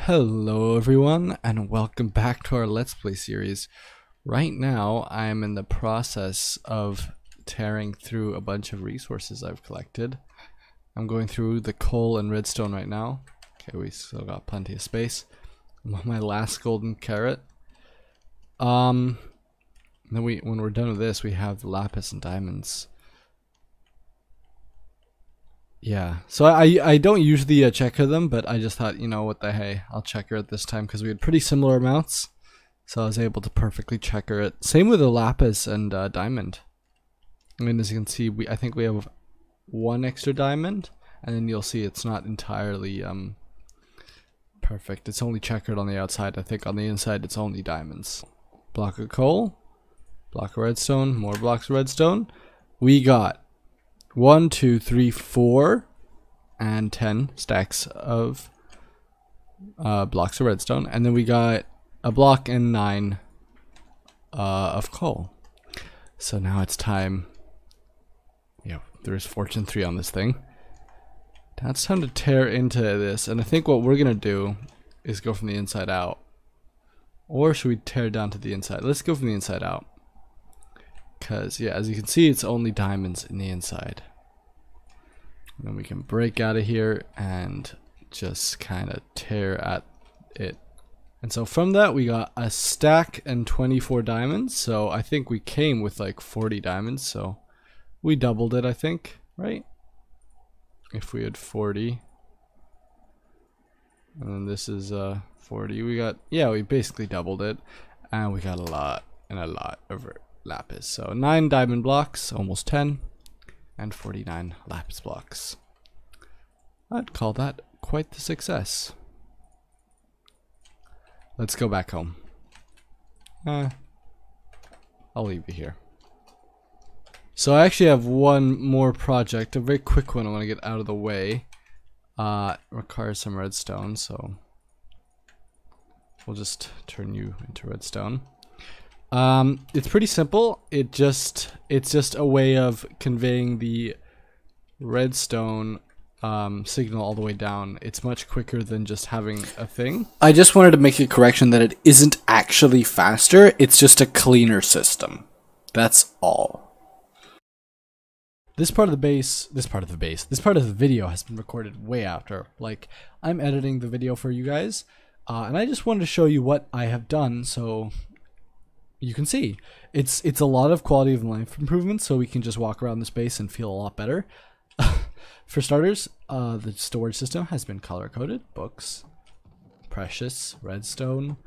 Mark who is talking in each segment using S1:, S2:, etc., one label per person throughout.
S1: Hello everyone and welcome back to our Let's Play series. Right now I am in the process of tearing through a bunch of resources I've collected. I'm going through the coal and redstone right now. Okay, we still got plenty of space. I'm on my last golden carrot. Then when we're done with this, we have the lapis and diamonds. Yeah, so I don't usually checker them, but I just thought, you know what the hey, I'll checker it this time because we had pretty similar amounts, so I was able to perfectly checker it. Same with the lapis and diamond. I mean, as you can see, I think we have one extra diamond, and then you'll see it's not entirely perfect. It's only checkered on the outside. I think on the inside it's only diamonds. Block of coal, block of redstone, more blocks of redstone. We got 1, 2, 3, 4, and 10 stacks of blocks of redstone, and then we got a block and 9 of coal. So now it's time. Yeah, there's fortune 3 on this thing. Now it's time to tear into this, and I think what we're gonna do is go from the inside out. Or should we tear down to the inside? Let's go from the inside out. Because, yeah, as you can see, it's only diamonds in the inside. And then we can break out of here and just kind of tear at it. And so from that, we got a stack and 24 diamonds. So I think we came with like 40 diamonds. So we doubled it, I think, right? If we had 40. And then this is 40. We got, yeah, we basically doubled it. And we got a lot and a lot of lapis. So 9 diamond blocks, almost 10, and 49 lapis blocks. I'd call that quite the success. Let's go back home. I'll leave you here. So I actually have one more project, a very quick one I want to get out of the way. Requires some redstone, so we'll just turn you into redstone. It's pretty simple. It's just a way of conveying the redstone signal all the way down. It's much quicker than just having a thing. I just wanted to make a correction that it isn't actually faster. It's just a cleaner system. That's all. This part of the video has been recorded way after. Like, I'm editing the video for you guys, and I just wanted to show you what I have done so you can see. It's a lot of quality of life improvements, so we can just walk around the space and feel a lot better. For starters, the storage system has been color coded. Books, precious, redstone,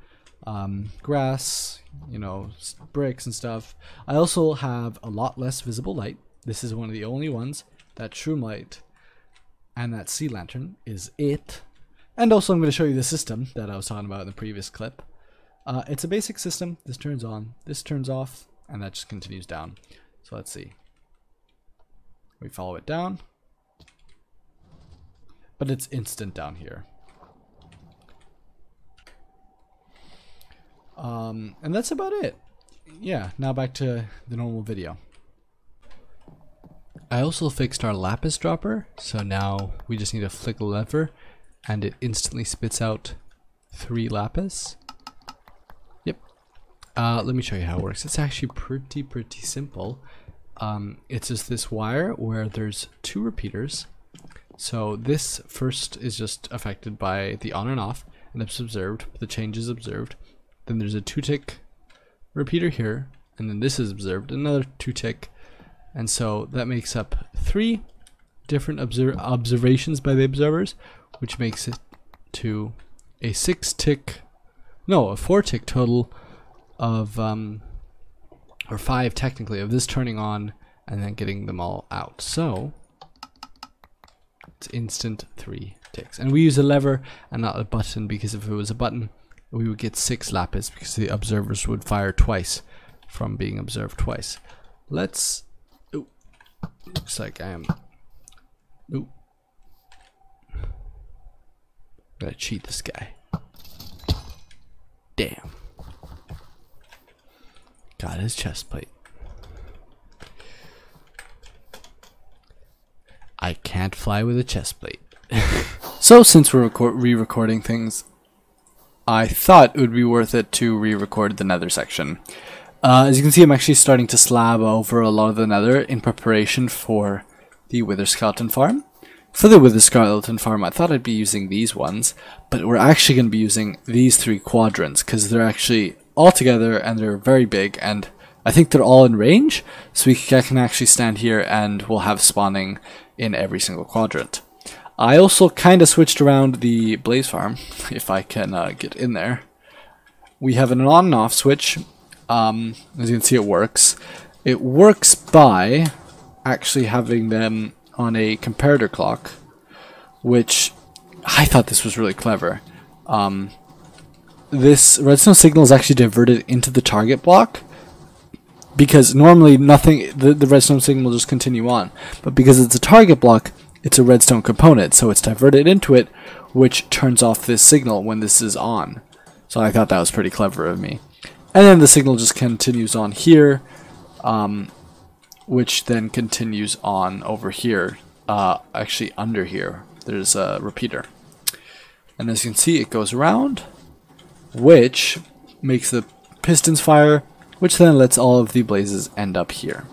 S1: grass, you know, bricks and stuff. I also have a lot less visible light. This is one of the only ones. That shroom light and that sea lantern is it. And also I'm going to show you the system that I was talking about in the previous clip. It's a basic system. This turns on, this turns off, and that just continues down. So let's see. We follow it down. But it's instant down here. And that's about it. Yeah, now back to the normal video. I also fixed our lapis dropper, so now we just need to flick a lever and it instantly spits out 3 lapis. Yep. Let me show you how it works. It's actually pretty simple. It's just this wire where there's 2 repeaters. So this first is just affected by the on and off, and it's observed, the change is observed. Then there's a 2-tick repeater here, and then this is observed, another 2-tick. And so that makes up 3 different observations by the observers, which makes it to a 4-tick total of, or 5 technically, of this turning on and then getting them all out. So it's instant 3 ticks. And we use a lever and not a button, because if it was a button, we would get 6 lapis because the observers would fire twice from being observed twice. Let's... Ooh, looks like I am... Ooh. Gotta cheat this guy. Damn. Got his chest plate. I can't fly with a chest plate. So since we're re-recording things I thought it would be worth it to re-record the nether section. As you can see, I'm actually starting to slab over a lot of the nether in preparation for the wither skeleton farm. For the wither skeleton farm, I thought I'd be using these ones, but we're actually going to be using these 3 quadrants because they're actually all together and they're very big, and I think they're all in range, so I can actually stand here and we'll have spawning in every single quadrant. I also kind of switched around the blaze farm, if I can get in there. We have an on and off switch. As you can see, it works. It works by actually having them on a comparator clock, which I thought this was really clever. This redstone signal is actually diverted into the target block, because normally the redstone signal will just continue on, but because it's a target block, it's a redstone component, so it's diverted into it, which turns off this signal when this is on. So I thought that was pretty clever of me. And then the signal just continues on here, which then continues on over here, actually under here. There's a repeater. And as you can see, it goes around, which makes the pistons fire, which then lets all of the blazes end up here.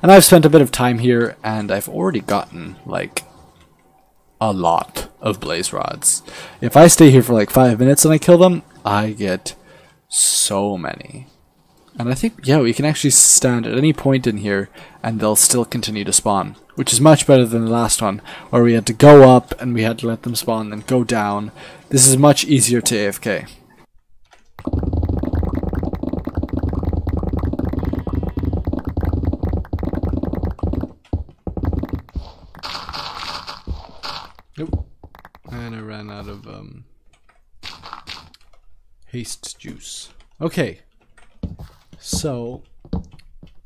S1: And I've spent a bit of time here, and I've already gotten, like, a lot of blaze rods. If I stay here for like 5 minutes and I kill them, I get so many. And I think, yeah, we can actually stand at any point in here and they'll still continue to spawn, which is much better than the last one, where we had to go up and we had to let them spawn and go down. This is much easier to AFK. Nope. And I ran out of haste juice. Okay. So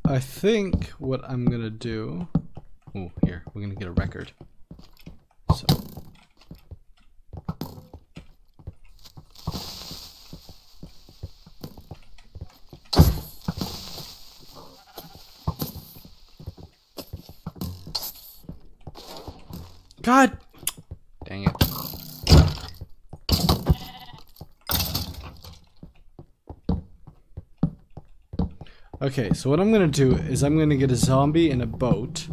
S1: I think what I'm gonna do. Oh, here, we're gonna get a record. So God dang it. Okay, so what I'm gonna do is I'm gonna get a zombie in a boat,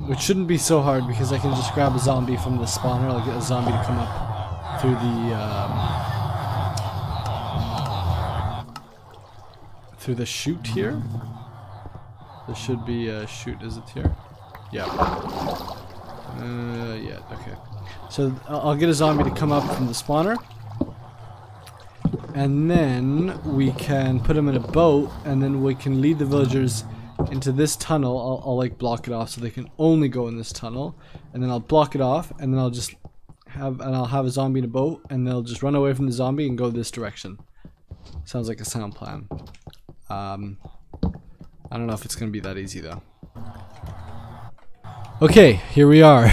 S1: which shouldn't be so hard because I can just grab a zombie from the spawner. I'll get a zombie to come up through the chute here. There should be a chute. Is it here? Yeah. Yeah. Okay. So I'll get a zombie to come up from the spawner. And then we can put them in a boat, and then we can lead the villagers into this tunnel. I'll like block it off so they can only go in this tunnel, and then I'll block it off, and then I'll have a zombie in a boat, and they'll just run away from the zombie and go this direction. Sounds like a sound plan. I don't know if it's gonna be that easy though. Okay, here we are.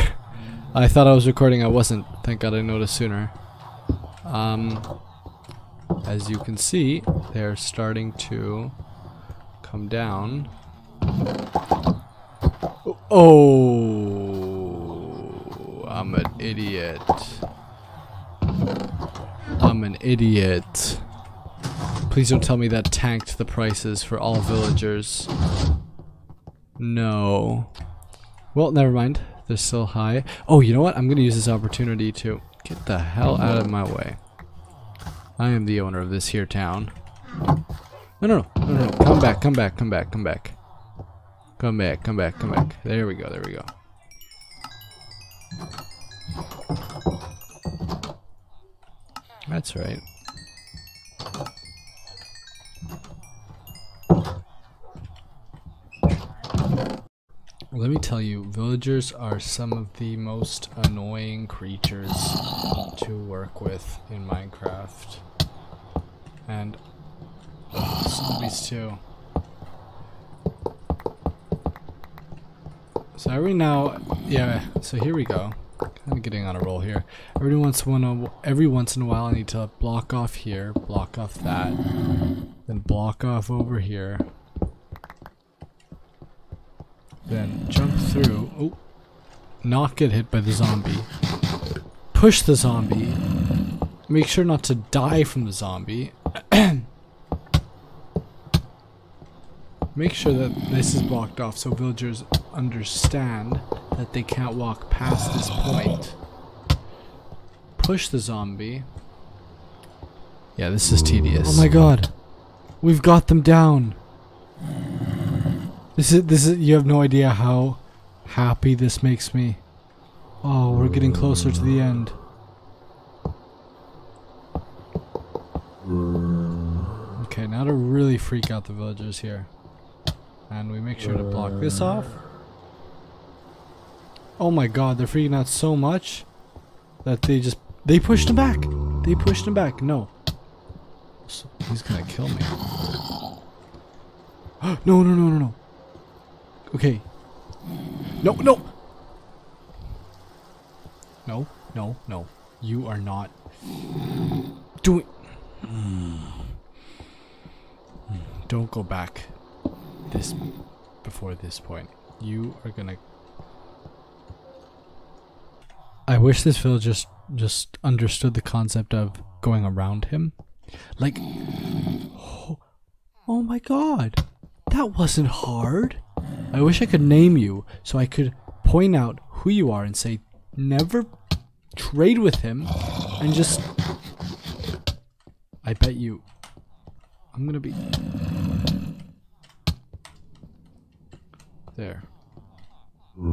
S1: I thought I was recording, I wasn't. Thank God I noticed sooner. As you can see, they're starting to come down. Oh, I'm an idiot. I'm an idiot. Please don't tell me that tanked the prices for all villagers. No. Well, never mind. They're still high. Oh, you know what? I'm going to use this opportunity to get the hell out of my way. I am the owner of this here town. No. Come back. There we go. That's right. Let me tell you, villagers are some of the most annoying creatures to work with in Minecraft. And zombies too. So every here we go. Kind of getting on a roll here. Every once in a while I need to block off here, block off that, then block off over here. Then jump through, not get hit by the zombie, push the zombie, make sure not to die from the zombie. Make sure that this is blocked off so villagers understand that they can't walk past this point. Push the zombie. Yeah, this is tedious. Oh my god. We've got them down. This is you have no idea how happy this makes me. Oh, we're getting closer to the end. Okay, now to really freak out the villagers here. And we make sure to block this off. Oh my god, they're freaking out so much that they pushed him back. They pushed him back. No. So he's gonna kill me. No, no, no, no, no. Okay. No, no. No, no, no. You are not doing. Don't go back before this point. You are gonna. I wish this village just understood the concept of going around him. Like, oh my god, that wasn't hard. I wish I could name you so I could point out who you are and say never trade with him and just. I bet you I'm gonna be there. Are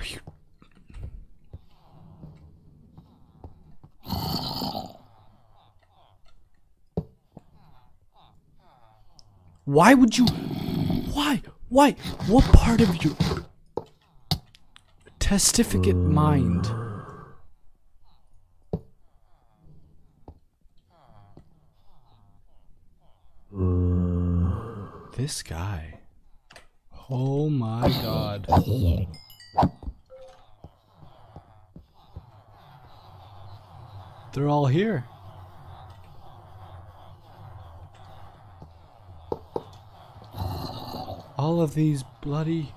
S1: you? Why would you? Why? Why? What part of your testificate mind? This guy. Oh my god. They're all here. All of these bloody...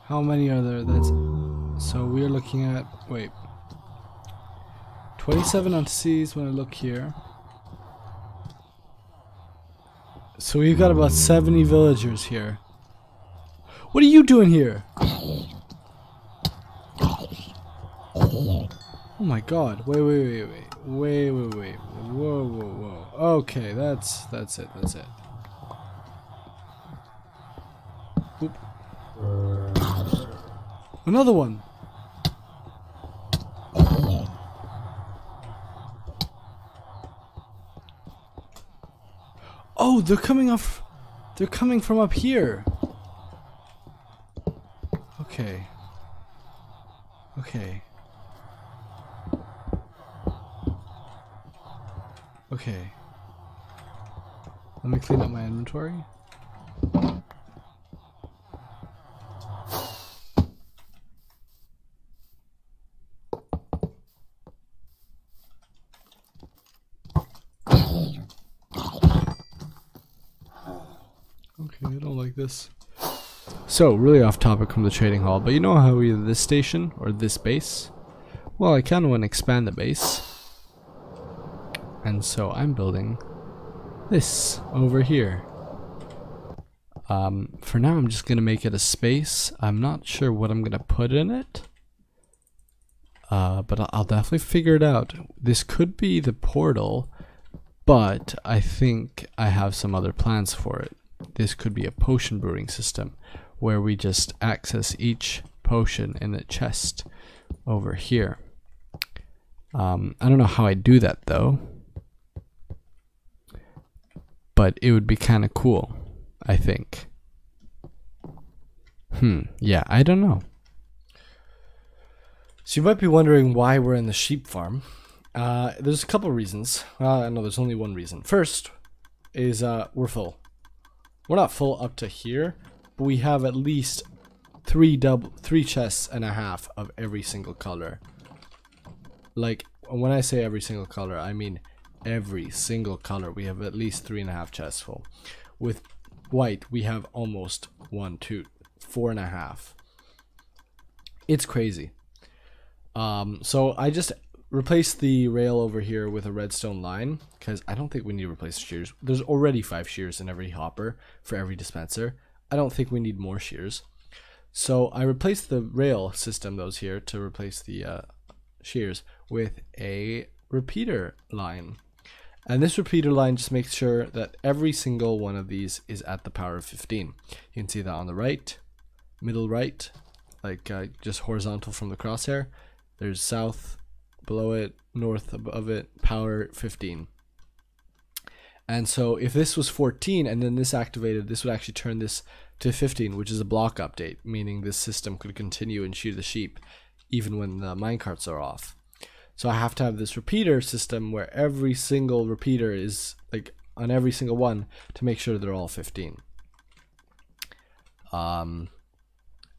S1: How many are there? That's... So we're looking at... Wait. 27 on C's when I look here. So we've got about 70 villagers here. What are you doing here? Oh my god. Wait. Whoa. Okay, that's it. Oop. Another one. Oh, they're coming off. They're coming from up here. Okay. Let me clean up my inventory. Okay, I don't like this. So, really off topic from the trading hall, but you know how either this station or this base? Well, I kind of want to expand the base. And so I'm building this over here. For now, I'm just going to make it a space. I'm not sure what I'm going to put in it. But I'll definitely figure it out. This could be the portal, but I think I have some other plans for it. This could be a potion brewing system where we just access each potion in the chest over here. I don't know how I do that though, but it would be kind of cool, I think. Yeah, I don't know. So you might be wondering why we're in the sheep farm. There's a couple reasons. No, there's only one reason. First is we're full. We're not full up to here, but we have at least three chests and a half of every single color. Like, when I say every single color, I mean every single color. We have at least 3.5 chests full. With white, we have almost 4.5. It's crazy. So I just replaced the rail over here with a redstone line because I don't think we need to replace shears. There's already 5 shears in every hopper for every dispenser. I don't think we need more shears. So I replaced the rail system, those here, to replace the shears with a repeater line. And this repeater line just makes sure that every single one of these is at the power of 15. You can see that on the right, middle right, like just horizontal from the crosshair. There's south below it, north above it, power 15. And so if this was 14 and then this activated, this would actually turn this to 15, which is a block update, meaning this system could continue and shear the sheep even when the minecarts are off. So I have to have this repeater system where every single repeater is like on every single one to make sure they're all 15. And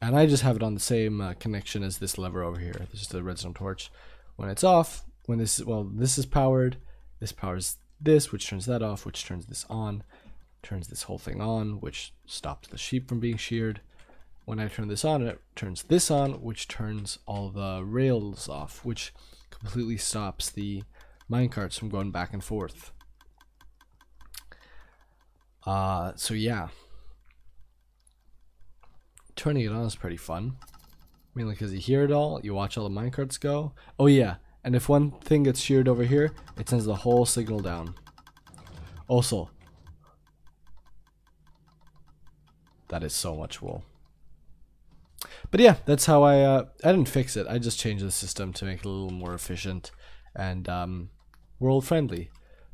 S1: I just have it on the same connection as this lever over here. This is the redstone torch. When it's off, when this is powered, this powers this, which turns that off, which turns this on, turns this whole thing on, which stops the sheep from being sheared. When I turn this on, it turns this on, which turns all the rails off, which completely stops the minecarts from going back and forth. So yeah, turning it on is pretty fun. Mainly because you hear it all, you watch all the minecarts go. Oh yeah, and if one thing gets sheared over here, it sends the whole signal down. Also, that is so much wool. But yeah, that's how I didn't fix it. I just changed the system to make it a little more efficient and world friendly.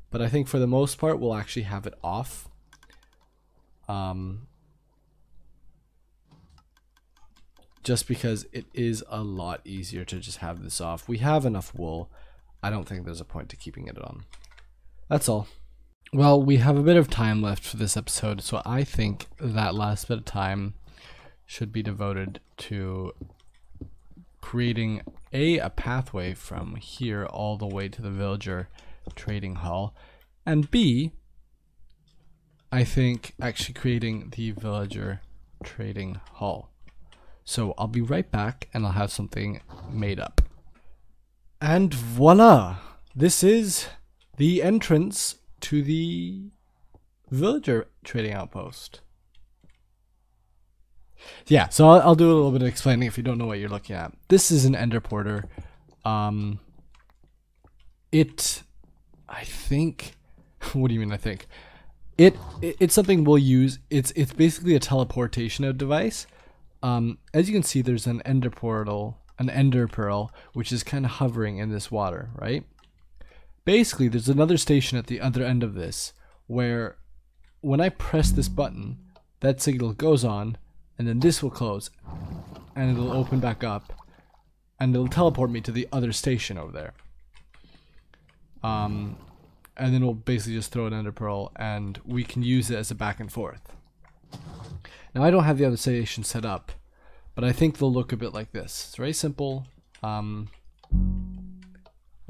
S1: But I think for the most part, we'll actually have it off. Just because it is a lot easier to just have this off. We have enough wool. I don't think there's a point to keeping it on. That's all. Well, we have a bit of time left for this episode, so I think that last bit of time should be devoted to creating a pathway from here all the way to the villager trading hall, and B, I think actually creating the villager trading hall. So I'll be right back and I'll have something made up. And voila! This is the entrance to the villager trading outpost. Yeah, so I'll do a little bit of explaining if you don't know what you're looking at. This is an enderporter. I think, what do you mean I think? It's something we'll use. It's basically a teleportation device. As you can see, there's an ender pearl, which is kind of hovering in this water, right? Basically, there's another station at the other end of this, where when I press this button, that signal goes on, and then this will close, and it'll open back up, and it'll teleport me to the other station over there. And then we'll basically just throw an ender pearl, and we can use it as a back and forth. Now I don't have the other station set up, but I think they'll look a bit like this. It's very simple. A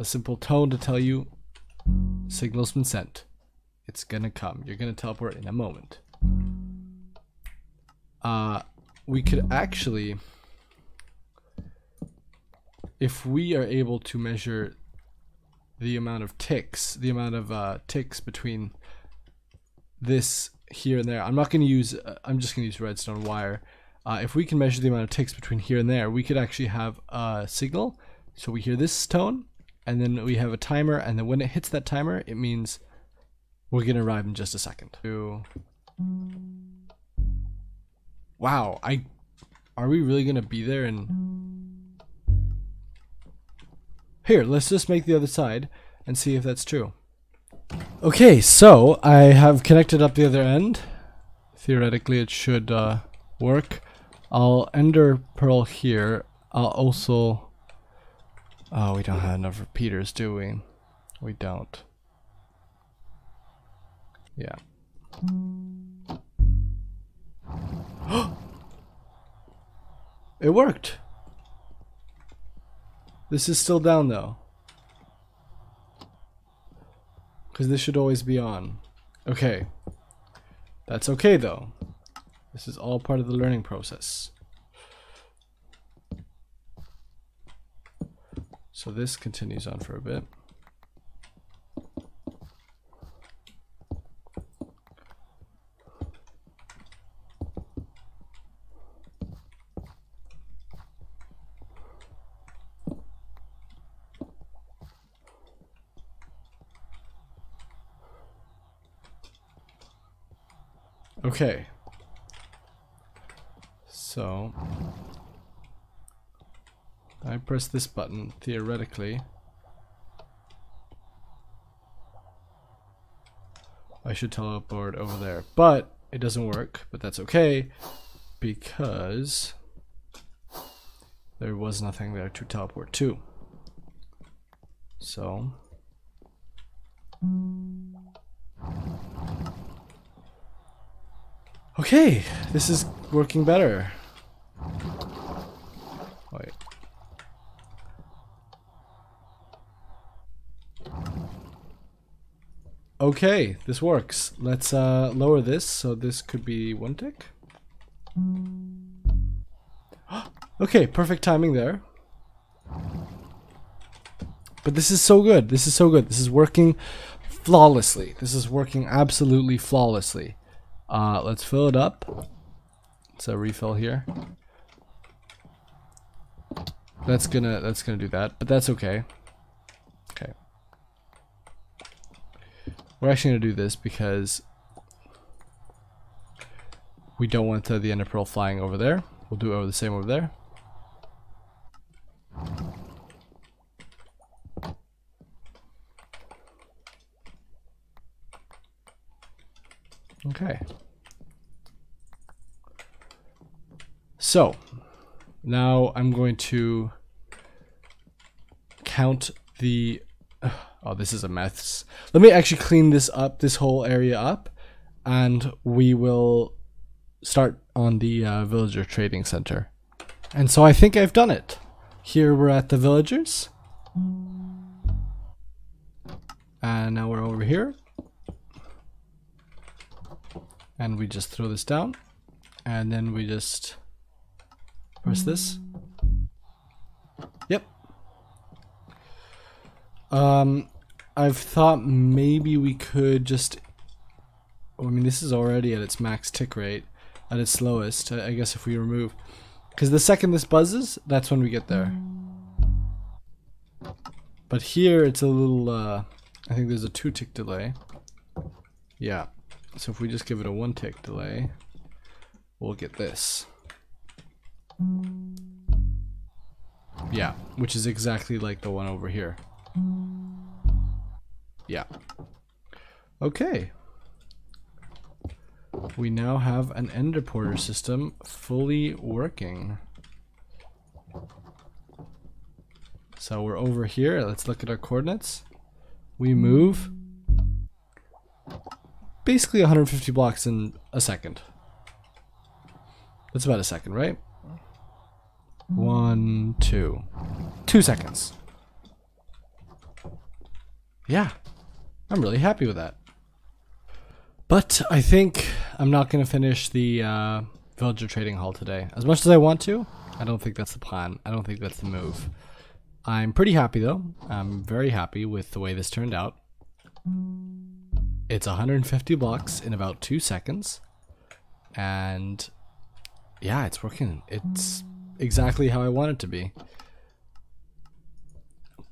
S1: simple tone to tell you signal's been sent. It's gonna come. You're gonna teleport in a moment. We could actually, if we are able to measure the amount of ticks, between this here and there. I'm not going to use, I'm just going to use redstone wire. If we can measure the amount of ticks between here and there, we could actually have a signal. So we hear this tone, and then we have a timer, and then when it hits that timer, it means we're going to arrive in just a second. Wow, are we really going to be there? And here, let's just make the other side and see if that's true. Okay, so I have connected up the other end. Theoretically, it should work. I'll ender pearl here. I'll also... Oh, we don't have enough repeaters, do we? We don't. Yeah. It worked! This is still down though. Because this should always be on. Okay. That's okay though. This is all part of the learning process. So this continues on for a bit. Okay. So I press this button, theoretically I should teleport over there, but it doesn't work, but that's okay because there was nothing there to teleport to. So okay, this is working better. Wait. Okay, this works. Let's lower this, so this could be 1 tick. Okay, perfect timing there. But this is so good. This is so good. This is working flawlessly. This is working absolutely flawlessly. Let's fill it up. It's a refill here. That's gonna do that, but that's okay. Okay. We're actually gonna do this because we don't want the ender pearl flying over there. We'll do it over the same over there. Okay. So now I'm going to count the oh, this is a mess. Let me actually clean this up, this whole area up, and we will start on the villager trading center. And so I think I've done it. Here we're at the villagers. And now we're over here. And we just throw this down, and then we just press this. Yep. I've thought maybe we could just, I mean, this is already at its max tick rate, at its slowest, I guess if we remove, because the second this buzzes, that's when we get there. But here it's a little, I think there's a 2 tick delay. Yeah. So if we just give it a 1 tick delay, we'll get this. Yeah, which is exactly like the one over here. Yeah. Okay. We now have an enderporter system fully working. So we're over here. Let's look at our coordinates. We move basically 150 blocks in a second. That's about a second, right? 1, 2. 2 seconds. Yeah, I'm really happy with that. But I think I'm not going to finish the villager trading hall today. As much as I want to, I don't think that's the plan. I don't think that's the move. I'm pretty happy though. I'm very happy with the way this turned out. It's 150 blocks in about 2 seconds. And yeah, it's working. It's exactly how I want it to be.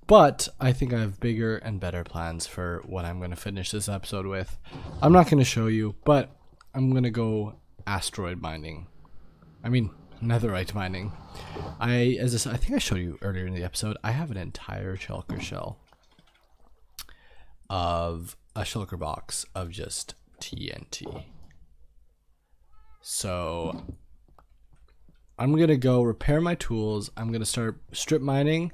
S1: But I think I have bigger and better plans for what I'm going to finish this episode with. I'm not going to show you, but I'm going to go asteroid mining. I mean, netherite mining. I think I showed you earlier in the episode, I have an entire shulker shell of a shulker box of just TNT. So I'm going to go repair my tools. I'm going to start strip mining.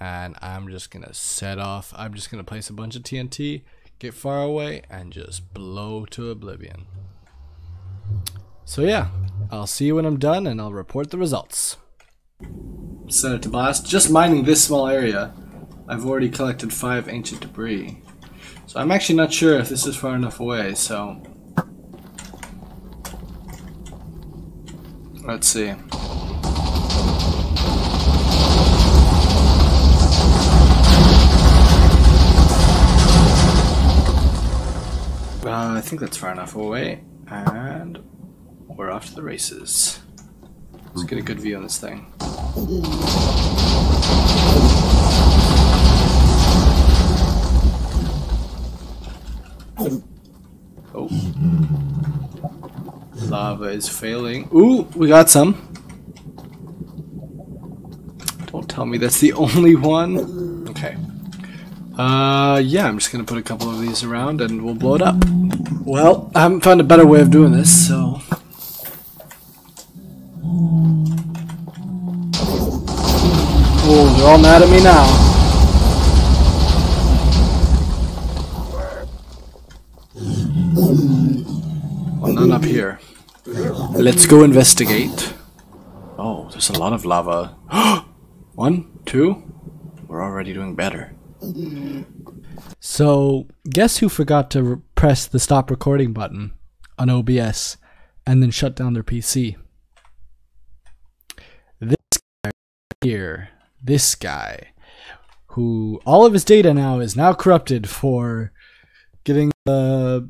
S1: And I'm just gonna set off, I'm just gonna place a bunch of TNT, get far away, and just blow to oblivion. So yeah, I'll see you when I'm done, and I'll report the results. Set it to blast. Just mining this small area, I've already collected 5 ancient debris. So I'm actually not sure if this is far enough away, so let's see. I think that's far enough away, and we're off to the races. Let's get a good view on this thing. Oh. Lava is failing. Ooh, we got some. Don't tell me that's the only one. Okay. Yeah, I'm just gonna put a couple of these around and we'll blow it up. Well, I haven't found a better way of doing this, so... Oh, they're all mad at me now. Well, none up here. Let's go investigate. Oh, there's a lot of lava. 1, 2. We're already doing better. So, guess who forgot to press the stop recording button on OBS and then shut down their PC? This guy here. This guy. Who, all of his data now is now corrupted for getting the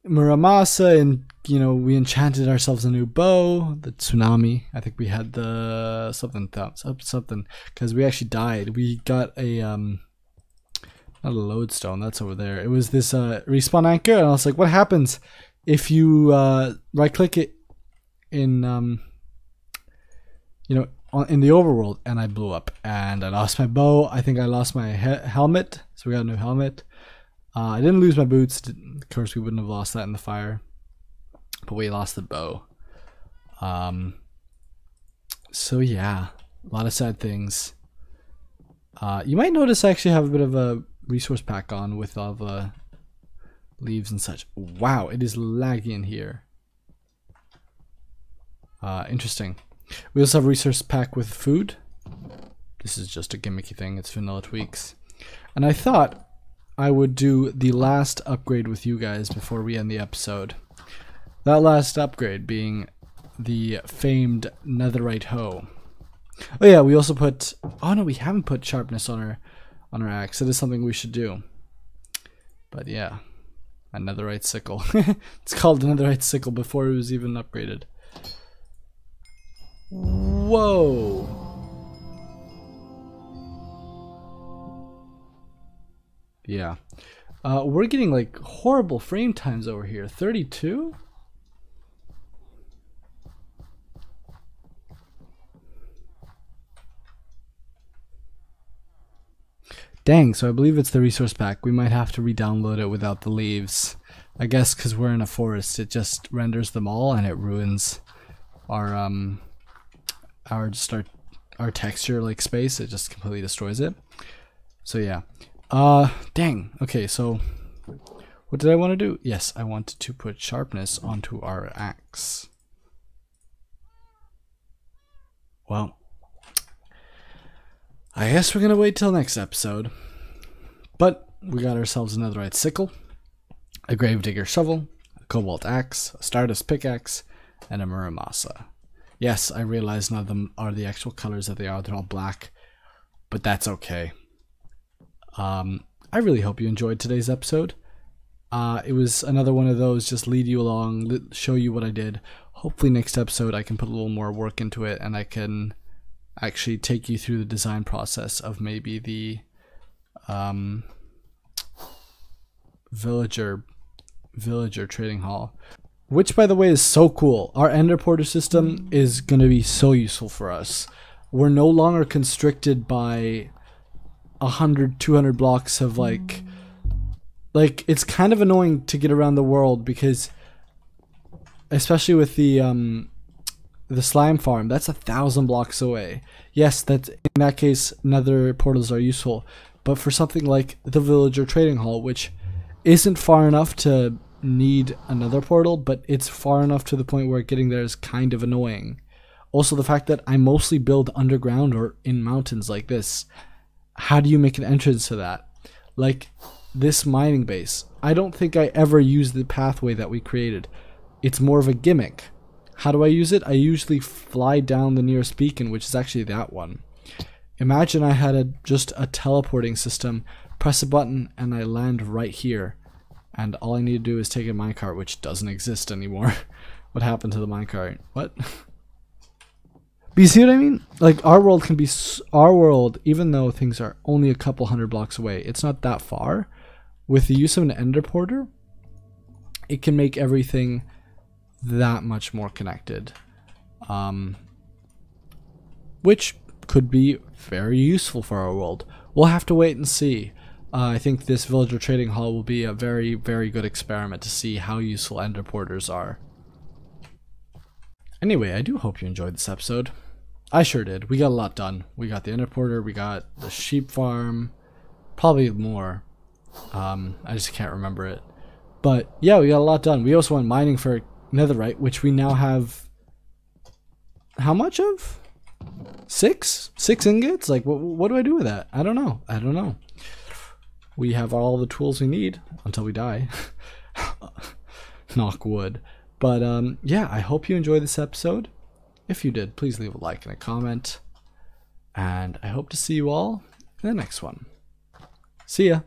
S1: Muramasa, and, you know, we enchanted ourselves a new bow, the tsunami. I think we had the something, because we actually died. We got a, not a lodestone, that's over there. It was this respawn anchor, and I was like, what happens if you right click it in, you know, in the overworld? And I blew up, and I lost my bow. I think I lost my helmet, so we got a new helmet. I didn't lose my boots. Of course, we wouldn't have lost that in the fire, but we lost the bow. So yeah, a lot of sad things. You might notice I actually have a bit of a resource pack on with all the leaves and such. Wow, it is laggy in here. Interesting. We also have a resource pack with food. This is just a gimmicky thing. It's vanilla tweaks. And I thought I would do the last upgrade with you guys before we end the episode. That last upgrade being the famed netherite hoe. Oh yeah, we also put... Oh no, we haven't put sharpness on our axe. It is something we should do. But yeah, a netherite sickle. It's called a netherite sickle before it was even upgraded. Whoa! Yeah. We're getting like horrible frame times over here. 32? Dang, so I believe it's the resource pack. We might have to re-download it without the leaves. I guess because we're in a forest, it just renders them all and it ruins our texture like space. It just completely destroys it. So yeah. Dang. Okay, so what did I want to do? Yes, I wanted to put sharpness onto our axe. Well, I guess we're gonna wait till next episode. But we got ourselves a netherite sickle, a gravedigger shovel, a cobalt axe, a stardust pickaxe, and a muramasa. Yes, I realize none of them are the actual colors that they are. They're all black, but that's okay. I really hope you enjoyed today's episode. It was another one of those, just lead you along, show you what I did. Hopefully next episode I can put a little more work into it and I can actually take you through the design process of maybe the villager trading hall. Which, by the way, is so cool. Our enderporter system is going to be so useful for us. We're no longer constricted by 100, 200 blocks of like it's kind of annoying to get around the world because, especially with the slime farm, that's 1,000 blocks away. Yes, that's in that case nether portals are useful, but for something like the villager trading hall, which isn't far enough to need another portal, but it's far enough to the point where getting there is kind of annoying. Also, the fact that I mostly build underground or in mountains like this. How do you make an entrance to that? Like this mining base, I don't think I ever use the pathway that we created. It's more of a gimmick. How do I use it? I usually fly down the nearest beacon, which is actually that one. Imagine I had just a teleporting system, press a button and I land right here. And all I need to do is take a minecart, which doesn't exist anymore. What happened to the minecart? What? But you see what I mean? Like, our world can be... Our world, even though things are only a couple hundred blocks away, it's not that far. With the use of an enderporter, it can make everything that much more connected. Which could be very useful for our world. We'll have to wait and see. I think this villager trading hall will be a very, very good experiment to see how useful enderporters are. Anyway, I do hope you enjoyed this episode. I sure did. We got a lot done. We got the enderporter, we got the sheep farm, probably more. I just can't remember it. But yeah, we got a lot done. We also went mining for netherite, which we now have... How much of? 6 ingots? Like, what do I do with that? I don't know. We have all the tools we need until we die. Knock wood. But yeah, I hope you enjoyed this episode. If you did, please leave a like and a comment. And I hope to see you all in the next one. See ya.